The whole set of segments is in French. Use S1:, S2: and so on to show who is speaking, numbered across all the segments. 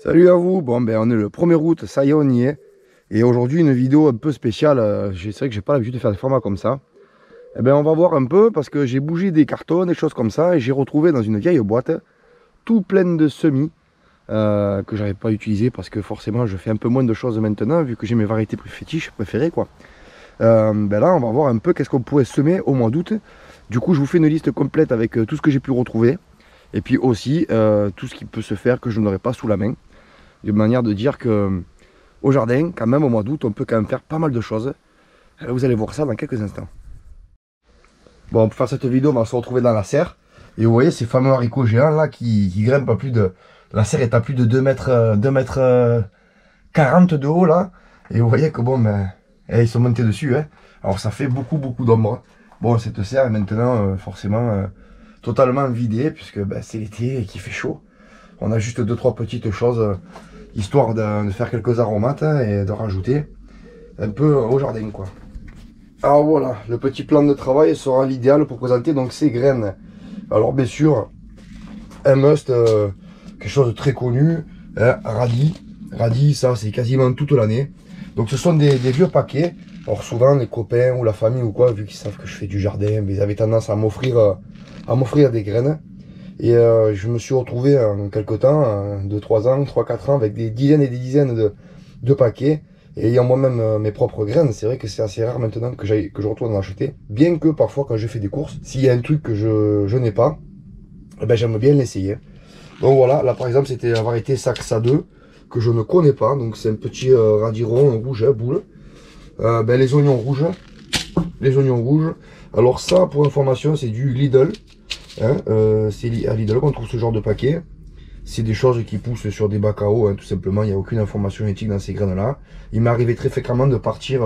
S1: Salut à vous, bon ben on est le 1er août, ça y est on y est. Et aujourd'hui une vidéo un peu spéciale, c'est vrai que j'ai pas l'habitude de faire des formats comme ça. Et ben on va voir un peu parce que j'ai bougé des cartons, des choses comme ça, et j'ai retrouvé dans une vieille boîte tout plein de semis que j'avais pas utilisé parce que forcément je fais un peu moins de choses maintenant vu que j'ai mes variétés fétiches préférées quoi. Ben là on va voir un peu qu'est-ce qu'on pourrait semer au mois d'août. Du coup je vous fais une liste complète avec tout ce que j'ai pu retrouver et puis aussi tout ce qui peut se faire que je n'aurai pas sous la main. De manière de dire que au jardin, quand même au mois d'août, on peut quand même faire pas mal de choses. Vous allez voir ça dans quelques instants. Bon, pour faire cette vidéo, on va se retrouver dans la serre. Et vous voyez ces fameux haricots géants là qui grimpent à plus de... La serre est à plus de 2 mètres, 2 mètres 40 de haut là. Et vous voyez que bon, ben, ils sont montés dessus. Hein. Alors ça fait beaucoup d'ombre. Bon, cette serre est maintenant forcément totalement vidée puisque ben, c'est l'été et qu'il fait chaud. On a juste 2-3 petites choses histoire de faire quelques aromates hein, et de rajouter un peu au jardin quoi. Alors voilà, le petit plan de travail sera l'idéal pour présenter donc ces graines. Alors bien sûr, un must, quelque chose de très connu, hein, radis. Radis, ça c'est quasiment toute l'année. Donc ce sont des vieux paquets. Alors souvent les copains ou la famille ou quoi, vu qu'ils savent que je fais du jardin, ils avaient tendance à m'offrir des graines. Et je me suis retrouvé en quelque temps, 2-3 ans, 3-4 ans, avec des dizaines et des dizaines de paquets. Et ayant moi-même mes propres graines, c'est vrai que c'est assez rare maintenant que je retourne en acheter. Bien que parfois quand je fais des courses, s'il y a un truc que je n'ai pas, eh ben, j'aime bien l'essayer. Donc voilà, là par exemple c'était la variété Saxa 2, que je ne connais pas. Donc c'est un petit radis rond rouge, hein, boule. Ben, les oignons rouges. Les oignons rouges. Alors ça, pour information, c'est du Lidl. Hein, c'est à Lidl qu'on trouve ce genre de paquet. C'est des choses qui poussent sur des bacs à eau, hein, tout simplement. Il n'y a aucune information génétique dans ces graines-là. Il m'est arrivé très fréquemment de partir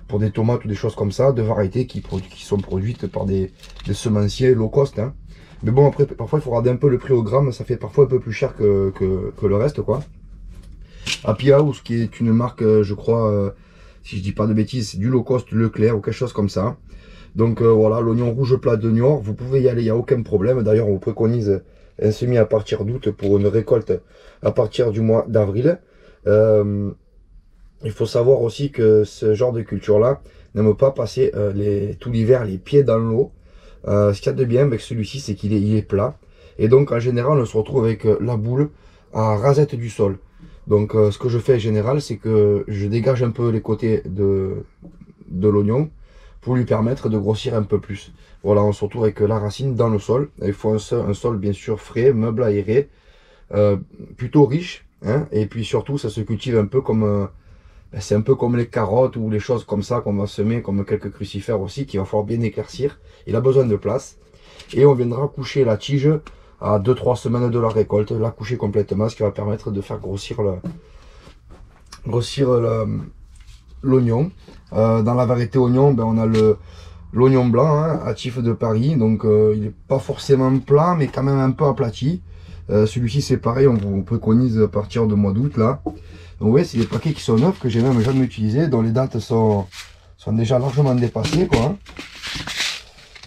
S1: pour des tomates ou des choses comme ça, de variétés qui sont produites par des semenciers low cost. Hein. Mais bon, après, parfois, il faut regarder un peu le prix au gramme. Ça fait parfois un peu plus cher que le reste, quoi. Happy House, qui est une marque, je crois, si je dis pas de bêtises, c'est du low cost Leclerc ou quelque chose comme ça. Donc voilà, l'oignon rouge plat de Niort, vous pouvez y aller, il n'y a aucun problème. D'ailleurs, on vous préconise un semis à partir d'août pour une récolte à partir du mois d'avril. Il faut savoir aussi que ce genre de culture-là n'aime pas passer tout l'hiver les pieds dans l'eau. Ce qu'il y a de bien avec celui-ci, c'est qu'il est plat. Et donc, en général, on se retrouve avec la boule à rasette du sol. Donc, ce que je fais en général, c'est que je dégage un peu les côtés de l'oignon pour lui permettre de grossir un peu plus. Voilà, on se retrouve avec la racine dans le sol. Il faut un sol bien sûr frais, meuble aéré, plutôt riche. Hein, et puis surtout, ça se cultive un peu comme... c'est un peu comme les carottes ou les choses comme ça qu'on va semer, comme quelques crucifères aussi, qu'il va falloir bien éclaircir. Il a besoin de place. Et on viendra coucher la tige à 2-3 semaines de la récolte, la coucher complètement, ce qui va permettre de faire grossir l'oignon. Dans la variété oignon, ben, on a l'oignon blanc, hein, hâtif de Paris. Donc il n'est pas forcément plat, mais quand même un peu aplati. Celui-ci c'est pareil, on vous préconise à partir du mois d'août là. Donc ouais, c'est des paquets qui sont neufs, que j'ai même jamais utilisés, dont les dates sont déjà largement dépassées quoi. Hein.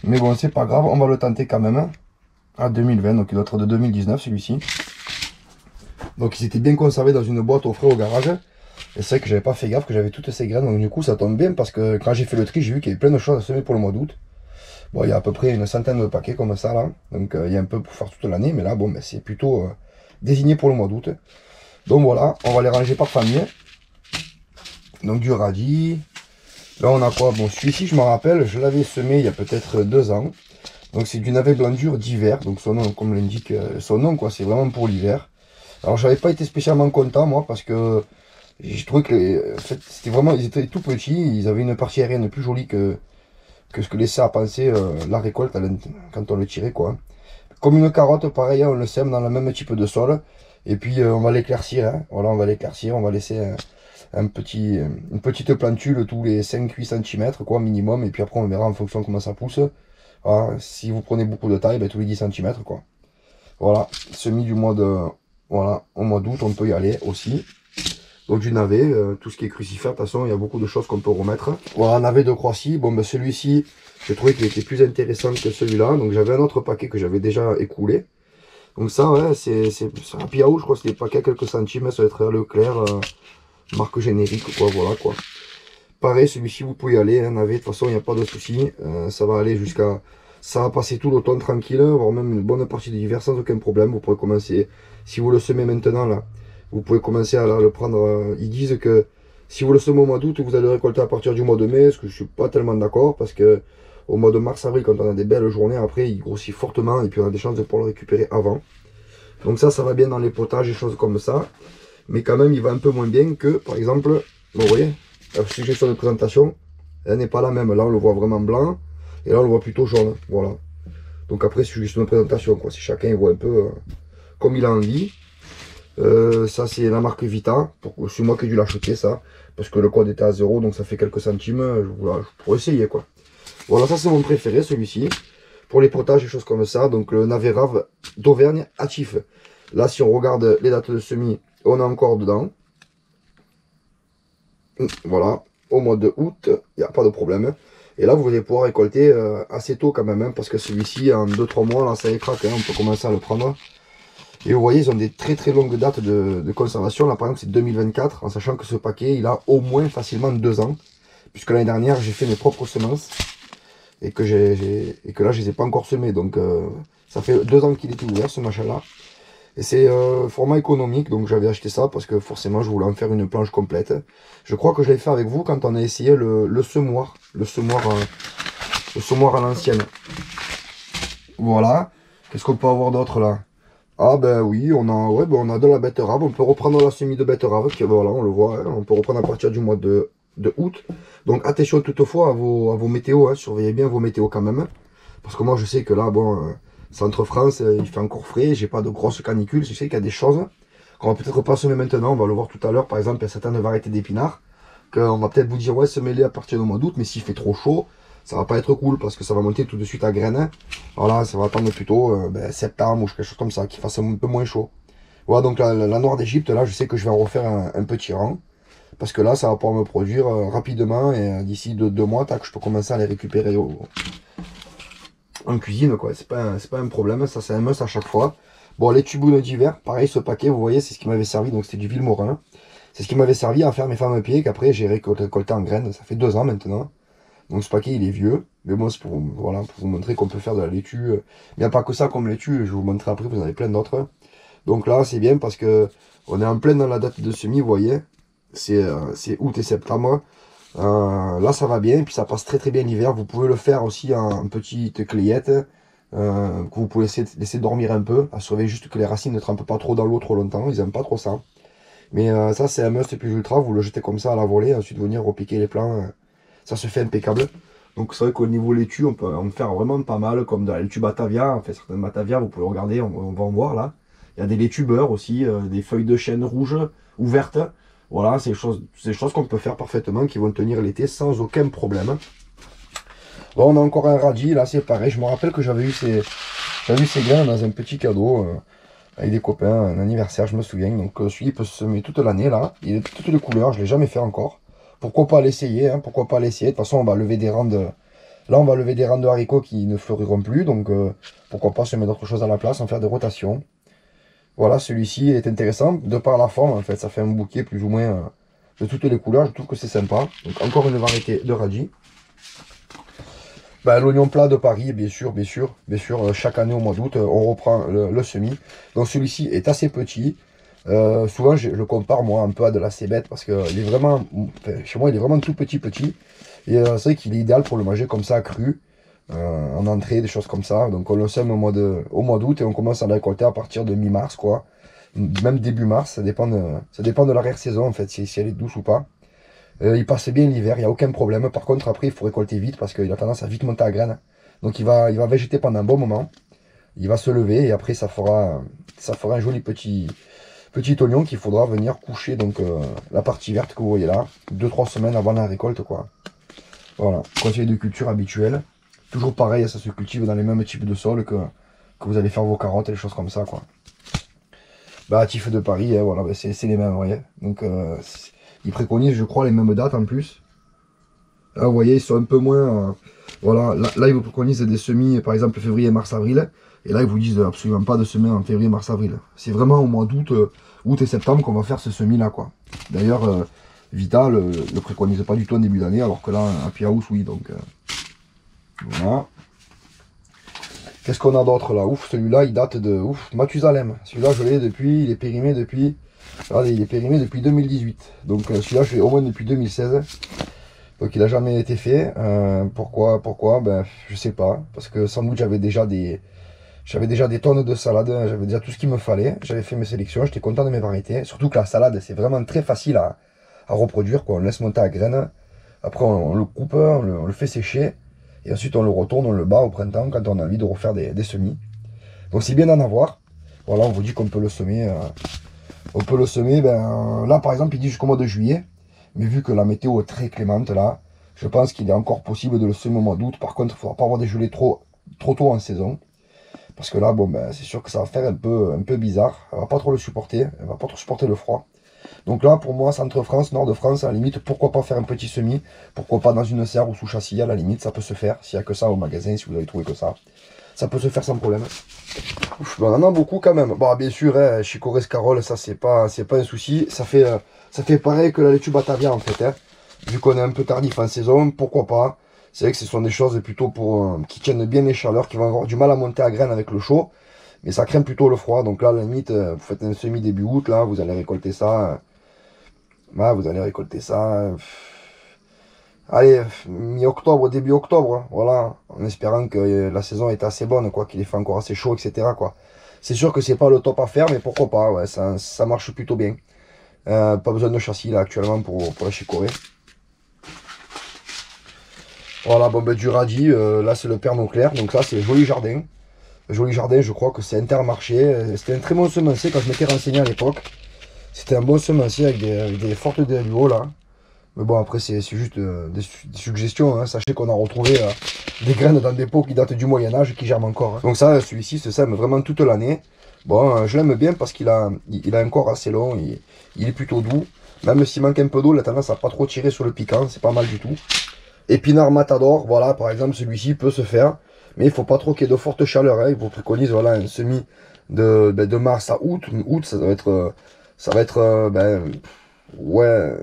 S1: Mais bon, c'est pas grave, on va le tenter quand même. Hein, à 2020, donc il doit être de 2019 celui-ci. Donc il s'était bien conservé dans une boîte au frais au garage. Et c'est vrai que j'avais pas fait gaffe que j'avais toutes ces graines, donc du coup ça tombe bien parce que quand j'ai fait le tri, j'ai vu qu'il y avait plein de choses à semer pour le mois d'août. Bon, il y a à peu près une centaine de paquets comme ça là, donc il y a un peu pour faire toute l'année, mais là bon, ben, c'est plutôt désigné pour le mois d'août. Donc voilà, on va les ranger par famille. Donc du radis. Là on a quoi? Bon, celui-ci je me rappelle, je l'avais semé il y a peut-être 2 ans. Donc c'est du navet blanc dur d'hiver, donc son nom, comme l'indique son nom quoi, c'est vraiment pour l'hiver. Alors j'avais pas été spécialement content moi parce que j'ai trouvé que en fait, c'était vraiment, ils étaient tout petits, ils avaient une partie aérienne plus jolie que ce que laissait à penser la récolte quand on le tirait quoi. Comme une carotte, pareil, hein, on le sème dans le même type de sol. Et puis on va l'éclaircir, hein. Voilà, on va l'éclaircir, on va laisser une petite plantule tous les 5-8 cm quoi minimum. Et puis après on verra en fonction de comment ça pousse. Voilà, si vous prenez beaucoup de taille, ben, tous les 10 cm quoi. Voilà, semis du mois de... Voilà, au mois d'août on peut y aller aussi. Donc du navet, tout ce qui est crucifère, de toute façon il y a beaucoup de choses qu'on peut remettre. Voilà, navet de Croatie, bon ben celui-ci, j'ai trouvé qu'il était plus intéressant que celui-là. Donc j'avais un autre paquet que j'avais déjà écoulé. Donc ça, ouais, c'est un Piao, je crois que c'est des paquets à quelques centimes, ça va être à Leclerc, marque générique, quoi, voilà, quoi. Pareil, celui-ci, vous pouvez y aller, hein, navet, de toute façon, il n'y a pas de souci. Ça va aller jusqu'à... Ça va passer tout l'automne tranquille, voire même une bonne partie de l'hiver sans aucun problème. Vous pourrez commencer, si vous le semez maintenant, là, vous pouvez commencer à le prendre. Ils disent que si vous le semez au mois d'août, vous allez le récolter à partir du mois de mai, ce que je suis pas tellement d'accord, parce que au mois de mars, avril, quand on a des belles journées, après, il grossit fortement, et puis on a des chances de pouvoir le récupérer avant. Donc ça va bien dans les potages et choses comme ça. Mais quand même, il va un peu moins bien que, par exemple, bon, vous voyez, la suggestion de présentation, elle n'est pas la même. Là, on le voit vraiment blanc, et là, on le voit plutôt jaune. Voilà. Donc après, suggestion de présentation, quoi. Si chacun voit un peu comme il a envie. Ça, c'est la marque Vita. C'est moi qui ai dû l'acheter, ça. Parce que le code était à 0, donc ça fait quelques centimes. Voilà, pour essayer, quoi. Voilà, ça, c'est mon préféré, celui-ci. Pour les potages et choses comme ça. Donc, le Naverave d'Auvergne actif. Là, si on regarde les dates de semis, on est encore dedans. Voilà, au mois de août, il n'y a pas de problème. Et là, vous allez pouvoir récolter assez tôt quand même, hein, parce que celui-ci, en 2-3 mois, là, ça écrase, hein, on peut commencer à le prendre. Et vous voyez, ils ont des très très longues dates de conservation. Là, par exemple, c'est 2024, en sachant que ce paquet, il a au moins facilement 2 ans. Puisque l'année dernière, j'ai fait mes propres semences. Et que là, je les ai pas encore semées. Donc, ça fait 2 ans qu'il était ouvert, ce machin-là. Et c'est format économique, donc j'avais acheté ça parce que forcément je voulais en faire une planche complète. Je crois que je l'avais fait avec vous quand on a essayé le semoir. Le semoir à l'ancienne. Voilà. Qu'est-ce qu'on peut avoir d'autre là? Ah ben oui, on a de la betterave. On peut reprendre la semis de betterave. Voilà, on le voit. Hein, on peut reprendre à partir du mois de août. Donc attention toutefois à vos météos. Hein, surveillez bien vos météos quand même. Parce que moi je sais que là, bon... Centre-France, il fait encore frais, j'ai pas de grosses canicules, je sais qu'il y a des choses qu'on va peut-être pas semer maintenant, on va le voir tout à l'heure, par exemple, il y a certaines variétés d'épinards, qu'on va peut-être vous dire, ouais, semez-les à partir du mois d'août, mais s'il fait trop chaud, ça va pas être cool, parce que ça va monter tout de suite à graines. Voilà, ça va attendre plutôt septembre ou quelque chose comme ça, qu'il fasse un peu moins chaud. Voilà, donc la noire d'Égypte, là, je sais que je vais en refaire un petit rang, parce que là, ça va pouvoir me produire rapidement, et d'ici 2 mois, tac, je peux commencer à les récupérer en cuisine, quoi. C'est pas un problème, ça c'est un must à chaque fois. Bon, les tubounes d'hiver, pareil, ce paquet, vous voyez, c'est ce qui m'avait servi, donc c'était du Villemorin. C'est ce qui m'avait servi à faire mes fameux pieds, qu'après j'ai récolté en graines, ça fait 2 ans maintenant. Donc ce paquet, il est vieux, mais moi, c'est pour, voilà, pour vous montrer qu'on peut faire de la laitue. Il n'y a pas que ça comme laitue, je vais vous montrer après, vous en avez plein d'autres. Donc là, c'est bien parce que on est en plein dans la date de semis, vous voyez. C'est août et septembre. Là ça va bien, et puis ça passe très très bien l'hiver. Vous pouvez le faire aussi en petite clayette, que vous pouvez laisser dormir un peu, à surveiller juste que les racines ne trempent pas trop dans l'eau trop longtemps, ils aiment pas trop ça. Mais ça c'est un must plus ultra, vous le jetez comme ça à la volée, ensuite venir repiquer les plants, ça se fait impeccable. Donc c'est vrai qu'au niveau laitue, on peut en faire vraiment pas mal, comme dans la laitue Batavia, en fait certaines Batavia, vous pouvez regarder, on va en voir là. Il y a des laitues beurre aussi, des feuilles de chêne rouges ouvertes. Voilà, c'est des choses qu'on peut faire parfaitement, qui vont tenir l'été sans aucun problème. Bon, on a encore un radis, là c'est pareil. Je me rappelle que j'avais eu ces graines dans un petit cadeau avec des copains, un anniversaire, je me souviens. Donc celui-là, il peut se semer toute l'année, là. Il est de toutes les couleurs, je ne l'ai jamais fait encore. Pourquoi pas l'essayer, hein, pourquoi pas l'essayer. De toute façon, on va lever des rangs de... Là, on va lever des rangs de haricots qui ne fleuriront plus. Donc pourquoi pas semer d'autres choses à la place, en faire des rotations. Voilà, celui-ci est intéressant de par la forme, en fait, ça fait un bouquet plus ou moins de toutes les couleurs, je trouve que c'est sympa. Donc encore une variété de radis. Ben, l'oignon plat de Paris, bien sûr, chaque année au mois d'août, on reprend le semis. Donc celui-ci est assez petit. Souvent, je le compare, moi, un peu à de la cébette, parce que il est vraiment, enfin, chez moi, il est vraiment tout petit. Et c'est vrai qu'il est idéal pour le manger comme ça, cru. En entrée, des choses comme ça. Donc on le sème au mois d'août et on commence à le récolter à partir de mi-mars, quoi. Même début mars, ça dépend de l'arrière-saison, en fait, si elle est douce ou pas. Il passe bien l'hiver, il n'y a aucun problème. Par contre, après, il faut récolter vite parce qu'il a tendance à vite monter à graines. Donc il va végéter pendant un bon moment. Il va se lever et après, ça fera un joli petit oignon qu'il faudra venir coucher. Donc la partie verte que vous voyez là, 2-3 semaines avant la récolte, quoi. Voilà, conseil de culture habituel. Toujours pareil, ça se cultive dans les mêmes types de sols que vous allez faire vos carottes et des choses comme ça, quoi. Bah, Tif de Paris, hein, voilà, bah, c'est les mêmes, vous voyez. Donc, ils préconisent, je crois, les mêmes dates en plus. Là, vous voyez, ils sont un peu moins Voilà, là ils vous préconisent des semis, par exemple février, mars, avril. Et là ils vous disent absolument pas de semer en février, mars, avril. C'est vraiment au mois d'août août et septembre qu'on va faire ce semis là quoi. D'ailleurs, Vita le préconise pas du tout en début d'année, alors que là, Happy House, oui, donc voilà. Qu'est-ce qu'on a d'autre là? Ouf, celui-là il date de Mathusalem. Celui-là je l'ai depuis, il est périmé depuis. Regardez, il est périmé depuis 2018. Donc celui-là je l'ai au moins depuis 2016. Donc il n'a jamais été fait. Pourquoi? Ben je sais pas. Parce que sans doute j'avais déjà des tonnes de salade, j'avais déjà tout ce qu'il me fallait. J'avais fait mes sélections, j'étais content de mes variétés. Surtout que la salade c'est vraiment très facile à reproduire, quoi. On le laisse monter à graines. Après on le coupe, on le fait sécher. Et ensuite on le retourne, on le bat au printemps quand on a envie de refaire des semis. Donc c'est bien d'en avoir. Voilà, on vous dit qu'on peut le semer. Ben, là par exemple il dit jusqu'au mois de juillet. Mais vu que la météo est très clémente là, je pense qu'il est encore possible de le semer au mois d'août. Par contre, il ne faudra pas avoir des gelées trop tôt en saison. Parce que là, bon ben c'est sûr que ça va faire un peu bizarre. Elle va pas trop le supporter. Elle va pas trop supporter le froid. Donc là, pour moi, Centre-France, Nord-de-France, à la limite, pourquoi pas faire un petit semis? Pourquoi pas dans une serre ou sous châssis? À la limite, ça peut se faire. S'il n'y a que ça au magasin, si vous avez trouvé que ça peut se faire sans problème. Ouf, on en a beaucoup quand même. Bon, bien sûr, hein, Chicorée Scarole, ça c'est pas un souci. Ça fait pareil que la laitue Batavia en fait. Hein. Vu qu'on est un peu tardif en saison, pourquoi pas? C'est vrai que ce sont des choses plutôt pour qui tiennent bien les chaleurs, qui vont avoir du mal à monter à graines avec le chaud. Mais ça craint plutôt le froid. Donc là, à la limite, vous faites un semis début août, là, vous allez récolter ça. Vous allez récolter ça. Allez, mi-octobre, début octobre, hein, voilà, en espérant que la saison est assez bonne, quoi, qu'il est fait encore assez chaud, etc. quoi. C'est sûr que c'est pas le top à faire, mais pourquoi pas, ouais, ça marche plutôt bien. Pas besoin de châssis là actuellement pour la chicorée. Voilà, bon ben du radis, là c'est le Pernod Clair, donc ça c'est Joli Jardin. Joli Jardin, je crois que c'est Intermarché. C'était un très bon semencier quand je m'étais renseigné à l'époque. C'était un bon semencier avec des fortes DLUO là. Mais bon, après, c'est juste des suggestions. Hein. Sachez qu'on a retrouvé des graines dans des pots qui datent du Moyen-Âge et qui germent encore. Hein. Donc ça, celui-ci se sème vraiment toute l'année. Bon, je l'aime bien parce qu'il a un corps assez long. Il est plutôt doux. Même s'il manque un peu d'eau, il a tendance à pas trop tirer sur le piquant. C'est pas mal du tout. Épinard Matador, voilà, par exemple, celui-ci peut se faire. Mais il faut pas trop qu'il y ait de forte chaleur. Hein. Il vous préconise voilà, un semis de mars à août. Août, ça va être ouais...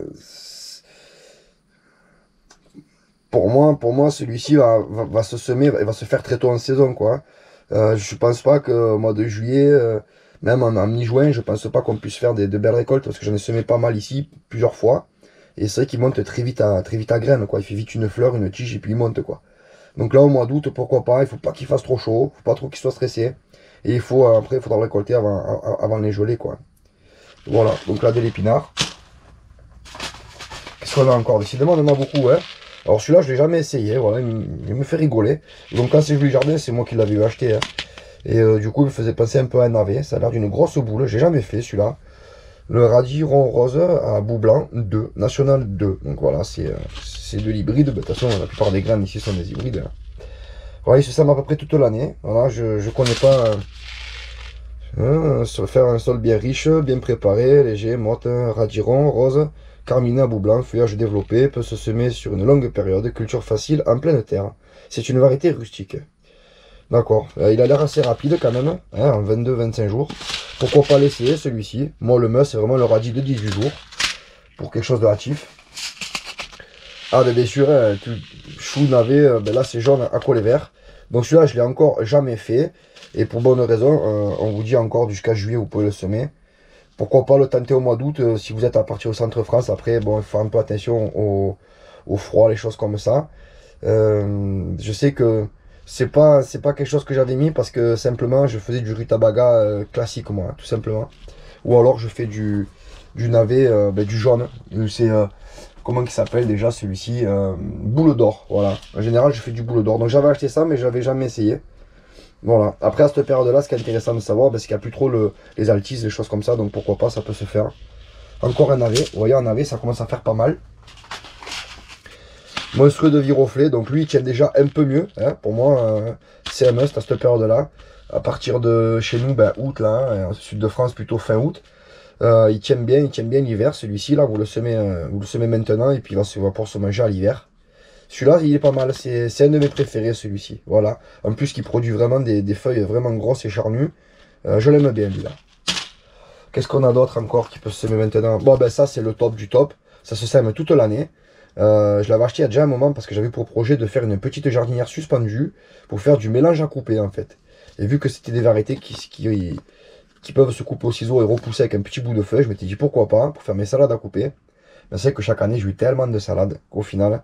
S1: Pour moi celui-ci va se semer et va se faire très tôt en saison, quoi. Je pense pas qu'au mois de juillet, même en mi-juin, je pense pas qu'on puisse faire de belles récoltes parce que j'en ai semé pas mal ici, plusieurs fois. Et c'est vrai qu'il monte très vite à graines, quoi. Il fait vite une fleur, une tige et puis il monte, quoi. Donc là, au mois d'août, pourquoi pas, il faut pas qu'il fasse trop chaud, faut pas trop qu'il soit stressé. Et après, il faudra le récolter avant les gelées, quoi. Voilà, donc là, de l'épinard. Qu'est-ce qu'on a encore? Décidément, on en a beaucoup, hein. Alors celui-là, je l'ai jamais essayé, voilà, il me fait rigoler. Donc quand c'est Joli Jardin, c'est moi qui l'avais acheté. Hein. Et du coup, il me faisait penser un peu à un navet. Ça a l'air d'une grosse boule, j'ai jamais fait celui-là. Le radis rond rose à bout blanc 2, national 2. Donc voilà, c'est de l'hybride. De toute façon, la plupart des graines ici sont des hybrides. Hein. Voilà, il se sème à peu près toute l'année. Voilà, je connais pas... faire un sol bien riche, bien préparé, léger, motte, radis rond rose. Carminé à bout blanc, feuillage développé, peut se semer sur une longue période, culture facile en pleine terre. C'est une variété rustique. D'accord, il a l'air assez rapide quand même, hein, en 22-25 jours. Pourquoi pas l'essayer celui-ci? Moi le must c'est vraiment le radis de 18 jours, pour quelque chose de hâtif. Ah ben bien sûr, hein, chou navet, ben là c'est jaune à collet vert. Donc celui-là je l'ai encore jamais fait, et pour bonne raison, on vous dit encore jusqu'à juillet vous pouvez le semer. Pourquoi pas le tenter au mois d'août si vous êtes à partir au centre-France. Après, bon, il faut faire un peu attention au froid, les choses comme ça. Je sais que c'est pas quelque chose que j'avais mis parce que simplement je faisais du rutabaga classique, moi, tout simplement. Ou alors je fais du navet, du jaune. C'est comment il s'appelle déjà celui-ci? Boule d'or, voilà. En général, je fais du boule d'or. Donc j'avais acheté ça, mais je n'avais jamais essayé. Voilà, après à cette période-là, ce qui est intéressant de savoir, c'est qu'il n'y a plus trop les altises, les choses comme ça, donc pourquoi pas, ça peut se faire. Encore un navet, vous voyez, un navet, ça commence à faire pas mal. Monstrueux de Viroflay, donc lui, il tient déjà un peu mieux, hein, pour moi, c'est un must à cette période-là. À partir de chez nous, août, là, hein, sud de France, plutôt fin août. Il tient bien l'hiver, celui-ci, là, vous le semez maintenant, et puis il va pouvoir se manger à l'hiver. Celui-là, il est pas mal. C'est un de mes préférés, celui-ci. Voilà. En plus, qui produit vraiment des feuilles vraiment grosses et charnues. Je l'aime bien, lui-là. Qu'est-ce qu'on a d'autre encore qui peut se semer maintenant? Bon, ben ça, c'est le top du top. Ça se sème toute l'année. Je l'avais acheté il y a déjà un moment parce que j'avais pour projet de faire une petite jardinière suspendue pour faire du mélange à couper, en fait. Et vu que c'était des variétés qui peuvent se couper au ciseau et repousser avec un petit bout de feuille, je m'étais dit pourquoi pas pour faire mes salades à couper. Mais c'est vrai que chaque année, j'ai eu tellement de salades qu'au final,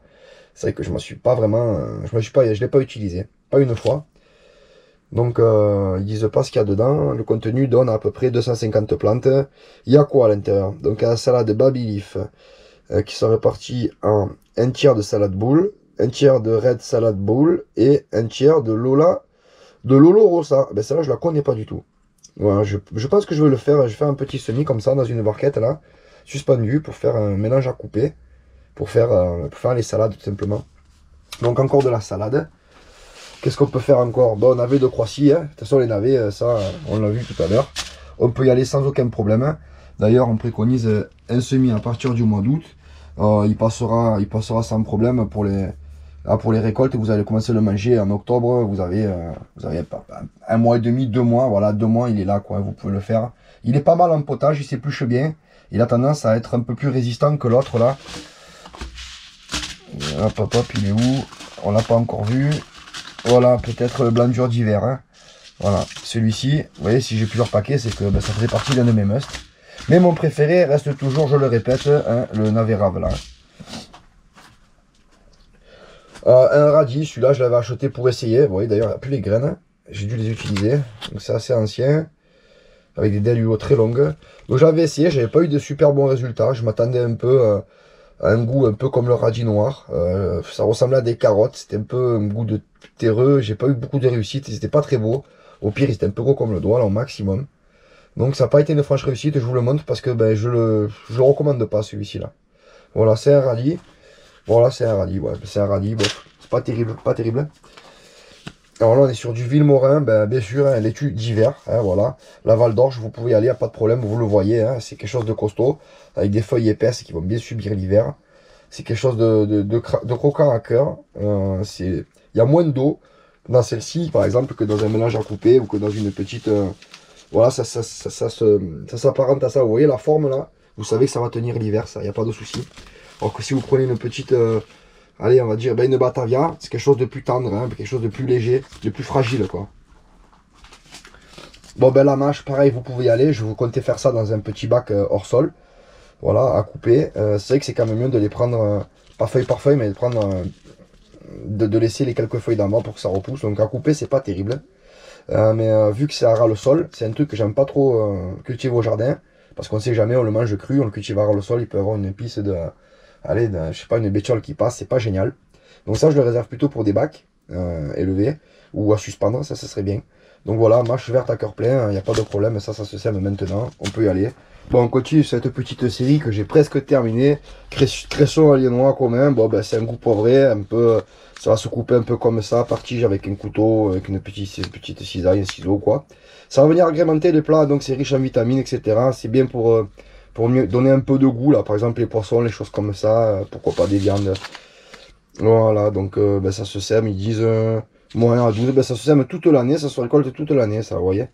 S1: c'est vrai que je ne suis pas vraiment. Je l'ai pas utilisé. Pas une fois. Donc, ils disent pas ce qu'il y a dedans. Le contenu donne à peu près 250 plantes. Il y a quoi à l'intérieur? Donc, la salade baby leaf qui sont réparties en un tiers de salade boule, un tiers de red salad bowl et un tiers de Lolo Rosa. Ben, celle-là, je la connais pas du tout. Voilà, je pense que je vais le faire. Je vais faire un petit semis comme ça dans une barquette là, suspendu pour faire un mélange à couper, pour faire les salades tout simplement. Donc, encore de la salade. Qu'est-ce qu'on peut faire encore? Bon, navet de Croatie, hein. De toute façon les navets, ça, on l'a vu tout à l'heure. On peut y aller sans aucun problème. D'ailleurs, on préconise un semis à partir du mois d'août. Il passera sans problème pour les récoltes. Vous allez commencer à le manger en octobre. Vous avez un mois et demi, 2 mois. Voilà, 2 mois, il est là, quoi. Vous pouvez le faire. Il est pas mal en potage, il s'épluche bien. Il a tendance à être un peu plus résistant que l'autre, là. Hop, hop, hop, il est où? On l'a pas encore vu. Voilà, peut-être le blanc dur d'hiver. Hein. Voilà, celui-ci, vous voyez, si j'ai plusieurs paquets, c'est que ça faisait partie d'un de mes musts. Mais mon préféré reste toujours, je le répète, hein, le navet rave là. Un radis, celui-là, je l'avais acheté pour essayer. Vous voyez, d'ailleurs, il n'y a plus les graines. J'ai dû les utiliser. Donc c'est assez ancien. Avec des diluos très longues. Donc j'avais essayé, j'avais pas eu de super bons résultats. Je m'attendais un peu à un goût un peu comme le radis noir. Ça ressemblait à des carottes. C'était un peu un goût de terreux. J'ai pas eu beaucoup de réussite. C'était pas très beau. Au pire, il était un peu gros comme le doigt, là, au maximum. Donc ça n'a pas été une franche réussite. Je vous le montre parce que ben, je le recommande pas, celui-ci là. Voilà, c'est un radis. Voilà, c'est un radis. Ouais, c'est un radis. Bon, c'est pas terrible, pas terrible. Alors là, on est sur du Villemorin, ben, bien sûr, hein, laitue d'hiver, hein, voilà. La Val d'Orge, vous pouvez y aller, pas de problème, vous le voyez, hein, c'est quelque chose de costaud, avec des feuilles épaisses qui vont bien subir l'hiver. C'est quelque chose de croquant à cœur. Il y a moins d'eau dans celle-ci, par exemple, que dans un mélange à couper ou que dans une petite... voilà, ça s'apparente à ça. Vous voyez la forme là? Vous savez que ça va tenir l'hiver, ça, il n'y a pas de souci. Alors que si vous prenez une petite... allez, on va dire une Batavia, c'est quelque chose de plus tendre, hein, quelque chose de plus léger, de plus fragile, quoi. Bon, ben la mâche, pareil, vous pouvez y aller. Je vous comptais faire ça dans un petit bac hors sol. Voilà, à couper. C'est vrai que c'est quand même mieux de les prendre, pas feuille par feuille, mais de prendre, de laisser les quelques feuilles d'en bas pour que ça repousse. Donc à couper, c'est pas terrible. Mais vu que c'est à ras le sol, c'est un truc que j'aime pas trop cultiver au jardin. Parce qu'on sait jamais, on le mange cru, on le cultive à ras le sol, il peut avoir une pisse allez, je sais pas, une bétiole qui passe, c'est pas génial. Donc ça, je le réserve plutôt pour des bacs élevés ou à suspendre, ça serait bien. Donc voilà, mâche verte à cœur plein, il n'y a pas de problème, ça se sème maintenant, on peut y aller. Bon, on continue cette petite série que j'ai presque terminée. Cresson aliénois commun, bon ben c'est un goût poivré, un peu, ça va se couper un peu comme ça, par tige avec un couteau, avec une petite cisaille, un ciseau quoi. Ça va venir agrémenter les plats, donc c'est riche en vitamines, etc. C'est bien pour mieux donner un peu de goût là, par exemple les poissons, les choses comme ça, pourquoi pas des viandes. Voilà, donc ben, ça se sème, ils disent moyen à 12, ben, ça se sème toute l'année, ça se récolte toute l'année, ça, vous voyez.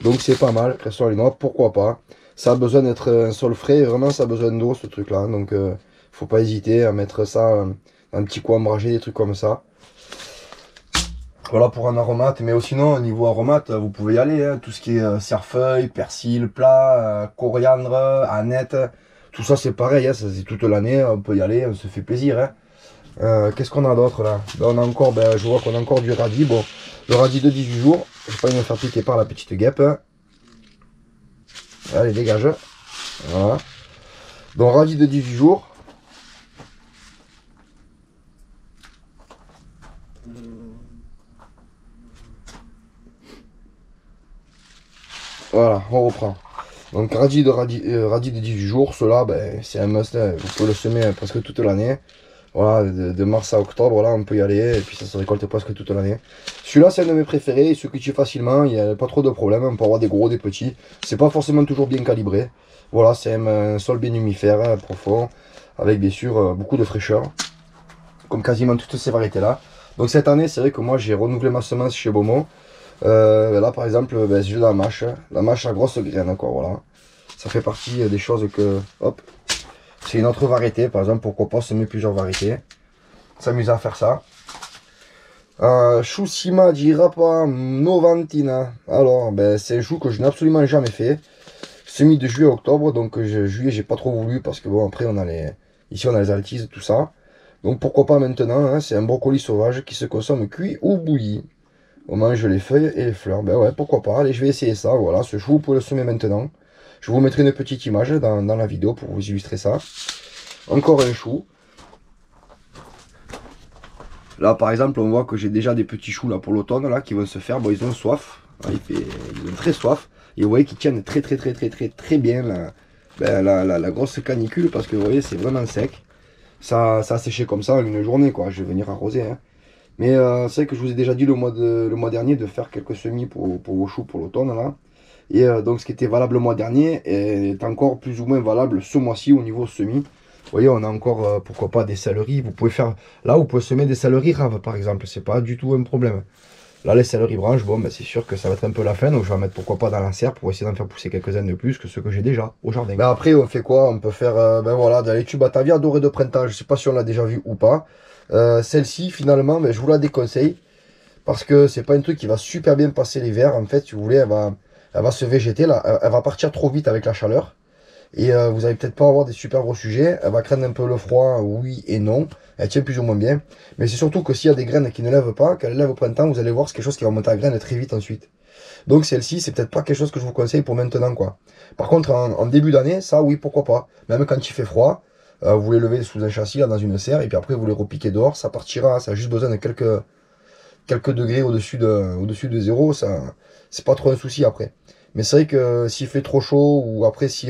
S1: Donc c'est pas mal, cresson aliénois, pourquoi pas. Ça a besoin d'être un sol frais, vraiment ça a besoin d'eau ce truc là, donc faut pas hésiter à mettre ça dans un petit coin ombragé, des trucs comme ça. Voilà pour un aromate, mais sinon au niveau aromate, vous pouvez y aller, hein, tout ce qui est cerfeuil, persil, plat, coriandre, aneth, tout ça c'est pareil, hein, ça c'est toute l'année, on peut y aller, on se fait plaisir. Hein. Qu'est-ce qu'on a d'autre là? Ben, on a encore, ben, je vois qu'on a encore du radis, bon, le radis de 18 jours, je vais pas me faire piquer par la petite guêpe. Allez, dégage. Voilà. Donc, radis de 18 jours. Voilà, on reprend. Donc, radis de 18 jours. Cela, ben, c'est un must. Vous pouvez le semer presque toute l'année. Voilà, de mars à octobre, là, on peut y aller. Et puis, ça se récolte presque toute l'année. Celui-là, c'est un de mes préférés. Il se cultive facilement. Il n'y a pas trop de problèmes. On peut avoir des gros, des petits. C'est pas forcément toujours bien calibré. Voilà, c'est un sol bien humifère, profond. Avec, bien sûr, beaucoup de fraîcheur. comme quasiment toutes ces variétés-là. Donc cette année, c'est vrai que moi j'ai renouvelé ma semence chez Beaumont. Là par exemple, j'ai la mâche à grosse graine, quoi, voilà. Ça fait partie des choses que, hop, c'est une autre variété, par exemple, pourquoi pas semer plusieurs variétés. S'amuser à faire ça. Chou Sima di Rapa Novantina. Alors, c'est un chou que je n'ai absolument jamais fait. Semis de juillet à octobre, donc juillet j'ai pas trop voulu parce que bon après on a ici on a les altises, tout ça. Donc pourquoi pas maintenant, hein, c'est un brocoli sauvage qui se consomme cuit ou bouilli. On mange les feuilles et les fleurs, ben ouais pourquoi pas, allez je vais essayer ça, voilà, ce chou vous pouvez le semer maintenant. Je vous mettrai une petite image dans la vidéo pour vous illustrer ça. Encore un chou. Là par exemple on voit que j'ai déjà des petits choux là pour l'automne là qui vont se faire, bon ils ont soif, ils ont très soif. Et vous voyez qu'ils tiennent très bien la grosse canicule parce que vous voyez c'est vraiment sec. Ça a séché comme ça en une journée quoi, je vais venir arroser. Hein. Mais c'est vrai que je vous ai déjà dit le mois dernier de faire quelques semis pour vos choux pour l'automne là. Et donc ce qui était valable le mois dernier est encore plus ou moins valable ce mois-ci au niveau semis. Vous voyez on a encore pourquoi pas des céleris, vous pouvez faire, là vous pouvez semer des céleris raves par exemple, c'est pas du tout un problème. Là, les céleris branches, bon, c'est sûr que ça va être un peu la fin, donc je vais en mettre pourquoi pas dans la serre pour essayer d'en faire pousser quelques-uns de plus que ceux que j'ai déjà au jardin. Après, on fait quoi? On peut faire, voilà, dans les tubes Batavia doré de printemps, je sais pas si on l'a déjà vu ou pas. Celle-ci, finalement, je vous la déconseille parce que c'est pas un truc qui va super bien passer l'hiver. En fait, si vous voulez, elle va se végéter, là, elle va partir trop vite avec la chaleur. Et vous allez peut-être pas avoir des super gros sujets. Elle va craindre un peu le froid, oui et non. Elle tient plus ou moins bien. Mais c'est surtout que s'il y a des graines qui ne lèvent pas, qu'elles lèvent au printemps, vous allez voir c'est quelque chose qui va monter à graines très vite ensuite. Donc celle-ci, c'est peut-être pas quelque chose que je vous conseille pour maintenant, quoi. Par contre, en début d'année, ça oui, pourquoi pas. Même quand il fait froid, vous les levez sous un châssis, là, dans une serre, et puis après vous les repiquez dehors, ça partira. Ça a juste besoin de quelques degrés au-dessus de zéro, ça, c'est pas trop un souci après. Mais c'est vrai que s'il fait trop chaud, ou après si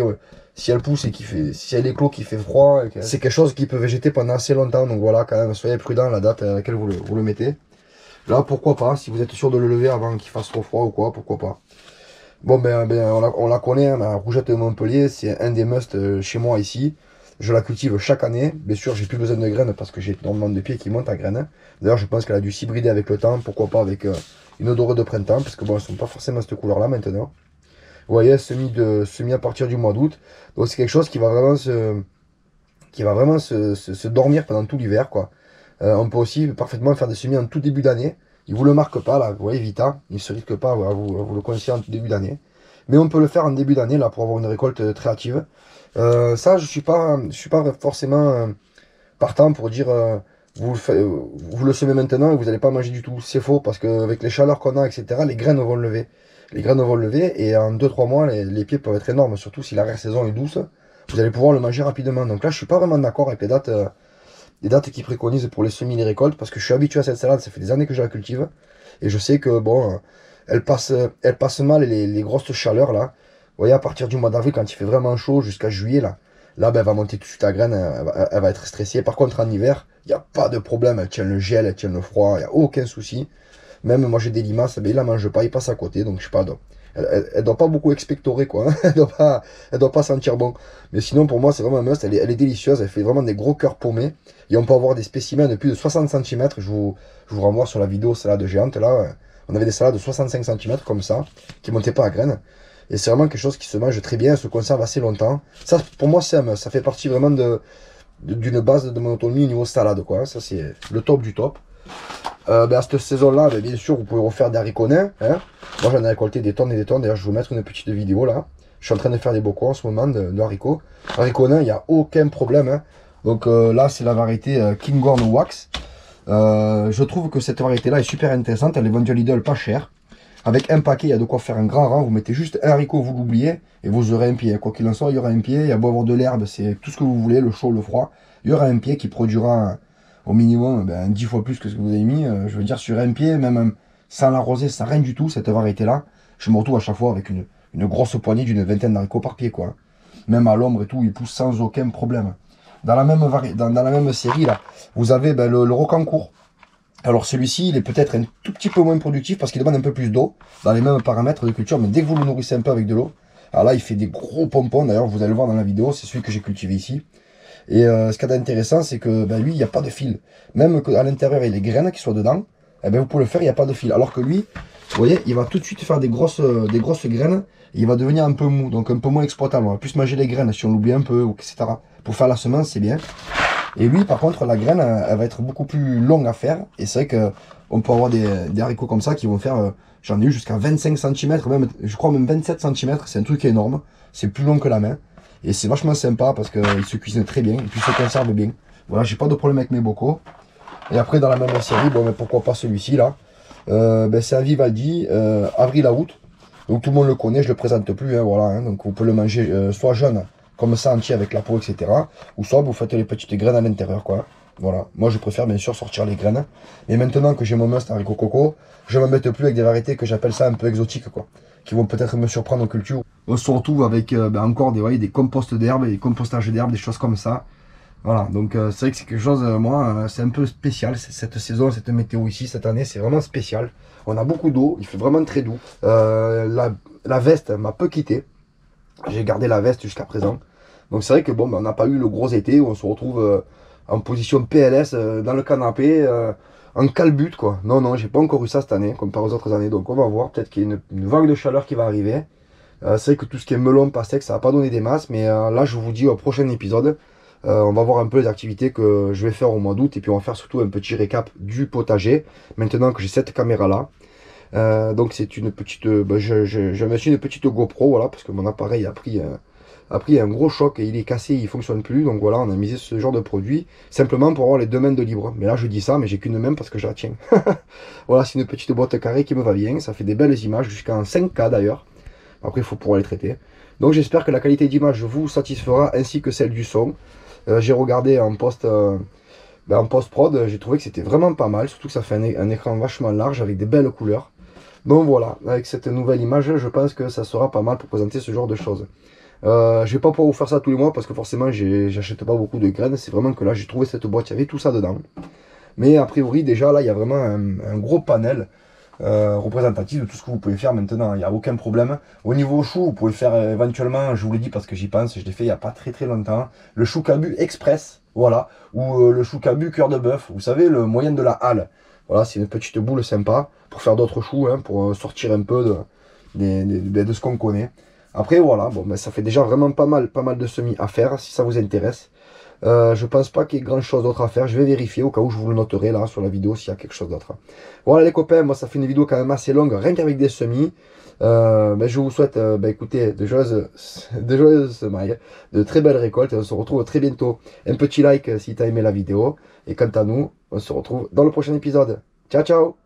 S1: elle pousse et si elle éclot qui fait froid, c'est quelque chose qui peut végéter pendant assez longtemps. Donc voilà, quand même, soyez prudent à la date à laquelle vous le mettez. Là, pourquoi pas, si vous êtes sûr de le lever avant qu'il fasse trop froid ou quoi, pourquoi pas. Bon, on la connaît, hein, la Rougette de Montpellier, c'est un des musts chez moi ici. Je la cultive chaque année. Bien sûr, j'ai plus besoin de graines parce que j'ai énormément de pieds qui montent à graines. D'ailleurs, je pense qu'elle a dû s'hybrider avec le temps. Pourquoi pas avec une dorée de printemps, parce que bon, elles sont pas forcément cette couleur-là maintenant. Vous voyez, semis à partir du mois d'août. Donc c'est quelque chose qui va vraiment se dormir pendant tout l'hiver, quoi. On peut aussi parfaitement faire des semis en tout début d'année. Il vous le marque pas, là, vous voyez, Vita, il ne se risque pas à vous le conseiller en tout début d'année. Mais on peut le faire en début d'année, là, pour avoir une récolte très hâtive. Ça, je suis pas forcément partant pour dire vous le semez maintenant et vous n'allez pas manger du tout. C'est faux, parce qu'avec les chaleurs qu'on a, etc., les graines vont le lever. Les graines vont le lever et en 2-3 mois, les pieds peuvent être énormes, surtout si l'arrière-saison est douce. Vous allez pouvoir le manger rapidement. Donc là, je suis pas vraiment d'accord avec les dates qui préconisent pour les semis et les récoltes, parce que je suis habitué à cette salade, ça fait des années que je la cultive. Et je sais que, bon, elle passe mal les grosses chaleurs, là. Vous voyez, à partir du mois d'avril, quand il fait vraiment chaud, jusqu'à juillet, là, elle va monter tout de suite à graine, elle va être stressée. Par contre, en hiver, il n'y a pas de problème, elle tient le gel, elle tient le froid, il n'y a aucun souci. Même moi, j'ai des limaces, il la mange pas, il passe à côté, donc je sais pas, elle doit pas beaucoup expectorer, quoi. Hein. Elle doit pas sentir bon. Mais sinon, pour moi, c'est vraiment un must, elle est délicieuse, elle fait vraiment des gros cœurs paumés. Et on peut avoir des spécimens de plus de 60 cm, je vous renvoie sur la vidéo salade géante, là. On avait des salades de 65 cm comme ça, qui montaient pas à graines. Et c'est vraiment quelque chose qui se mange très bien, se conserve assez longtemps. Ça, pour moi, c'est un must. Ça fait partie vraiment d'une base de mon autonomie au niveau salade, quoi. Ça, c'est le top du top. À cette saison-là, bien sûr, vous pouvez refaire des haricots nains. Hein. Moi, j'en ai récolté des tonnes et des tonnes. D'ailleurs, je vais vous mettre une petite vidéo là. Je suis en train de faire des bocaux en ce moment de haricots. Haricots nains, il n'y a aucun problème. Hein. Donc là, c'est la variété Kinghorn Wax. Je trouve que cette variété-là est super intéressante. Elle est vendue à Lidl pas cher. Avec un paquet, il y a de quoi faire un grand rang. Vous mettez juste un haricot, vous l'oubliez, et vous aurez un pied. Quoi qu'il en soit, il y aura un pied. Il y a beau avoir de l'herbe, c'est tout ce que vous voulez, le chaud, le froid. Il y aura un pied qui produira au minimum 10 fois plus que ce que vous avez mis. Je veux dire, sur un pied, même sans l'arroser, sans rien du tout, cette variété-là, je me retrouve à chaque fois avec une grosse poignée d'une vingtaine d'haricots par pied, quoi. Même à l'ombre et tout, il pousse sans aucun problème. Dans la même série, là, vous avez le rocancourt. Alors celui-ci, il est peut-être un tout petit peu moins productif parce qu'il demande un peu plus d'eau, dans les mêmes paramètres de culture, mais dès que vous le nourrissez un peu avec de l'eau, alors là, il fait des gros pompons. D'ailleurs, vous allez le voir dans la vidéo, c'est celui que j'ai cultivé ici. Et ce qu'il y a d'intéressant, c'est que ben, lui, il n'y a pas de fil. Même qu'à l'intérieur, il y a les graines qui soient dedans, eh ben, vous pouvez le faire, il n'y a pas de fil. Alors que lui, vous voyez, il va tout de suite faire des grosses graines, et il va devenir un peu mou, donc un peu moins exploitable. On va plus manger les graines si on l'oublie un peu, etc. Pour faire la semence, c'est bien. Et lui, par contre, la graine, elle va être beaucoup plus longue à faire. Et c'est vrai qu'on peut avoir des haricots comme ça qui vont faire, j'en ai eu jusqu'à 25 cm, même, je crois même 27 cm. C'est un truc énorme. C'est plus long que la main. Et c'est vachement sympa parce qu'il se cuisine très bien et puis il se conserve bien. Voilà, j'ai pas de problème avec mes bocaux. Et après, dans la même série, bon, mais pourquoi pas celui-ci là. Ben, c'est à Vivaldi, avril à août. Donc tout le monde le connaît, je le présente plus. Hein, voilà, hein, donc vous pouvez le manger soit jeune, comme ça entier avec la peau, etc. Ou soit vous faites les petites graines à l'intérieur, quoi. Voilà, moi je préfère bien sûr sortir les graines. Mais maintenant que j'ai mon must haricot coco, je ne m'embête plus avec des variétés que j'appelle ça un peu exotiques, quoi. Qui vont peut-être me surprendre en culture. On se retrouve avec ben, encore des, voyez, des composts d'herbes, des compostages d'herbes, des choses comme ça. Voilà, donc c'est vrai que c'est quelque chose, moi, c'est un peu spécial, cette saison, cette météo ici, cette année, c'est vraiment spécial. On a beaucoup d'eau, il fait vraiment très doux. La veste m'a peu quitté, j'ai gardé la veste jusqu'à présent. Donc c'est vrai que bon, ben, on n'a pas eu le gros été où on se retrouve en position PLS dans le canapé, en calbute quoi. Non, non, j'ai pas encore eu ça cette année, comparé aux autres années, donc on va voir, peut-être qu'il y a une vague de chaleur qui va arriver. C'est vrai que tout ce qui est melon, pastèque, ça va pas donner des masses, mais là je vous dis au prochain épisode. On va voir un peu les activités que je vais faire au mois d'août et puis on va faire surtout un petit récap du potager maintenant que j'ai cette caméra là. Donc c'est une petite, je me suis une petite GoPro, voilà, parce que mon appareil a pris un gros choc et il est cassé, il fonctionne plus. Donc voilà, on a misé ce genre de produit simplement pour avoir les 2 mains de libre. Mais là je dis ça, mais j'ai qu'une main parce que je la tiens. Voilà, c'est une petite boîte carrée qui me va bien, ça fait des belles images jusqu'en 5K d'ailleurs. Après il faut pouvoir les traiter. Donc j'espère que la qualité d'image vous satisfera ainsi que celle du son. J'ai regardé en post-prod, j'ai trouvé que c'était vraiment pas mal, surtout que ça fait un écran vachement large avec des belles couleurs. Donc voilà, avec cette nouvelle image, je pense que ça sera pas mal pour présenter ce genre de choses. Je vais pas pouvoir vous faire ça tous les mois parce que forcément j'achète pas beaucoup de graines, c'est vraiment que là j'ai trouvé cette boîte, il y avait tout ça dedans. Mais a priori déjà là il y a vraiment un gros panel représentatif de tout ce que vous pouvez faire maintenant, il n'y a aucun problème. Au niveau chou, vous pouvez faire éventuellement, je vous l'ai dit parce que j'y pense, je l'ai fait il n'y a pas très longtemps, le chou cabu express, voilà, ou le chou cabu cœur de bœuf, vous savez, le moyen de la halle. Voilà, c'est une petite boule sympa pour faire d'autres choux, hein, pour sortir un peu de ce qu'on connaît. Après voilà, bon, ben, ça fait déjà vraiment pas mal de semis à faire si ça vous intéresse. Je pense pas qu'il y ait grand chose d'autre à faire. Je vais vérifier au cas où je vous le noterai là sur la vidéo s'il y a quelque chose d'autre. Voilà les copains, moi ça fait une vidéo quand même assez longue, rien qu'avec des semis. Ben, je vous souhaite écoutez, de joyeuses semailles, de très belles récoltes et on se retrouve très bientôt. Un petit like si tu as aimé la vidéo. Et quant à nous, on se retrouve dans le prochain épisode. Ciao ciao!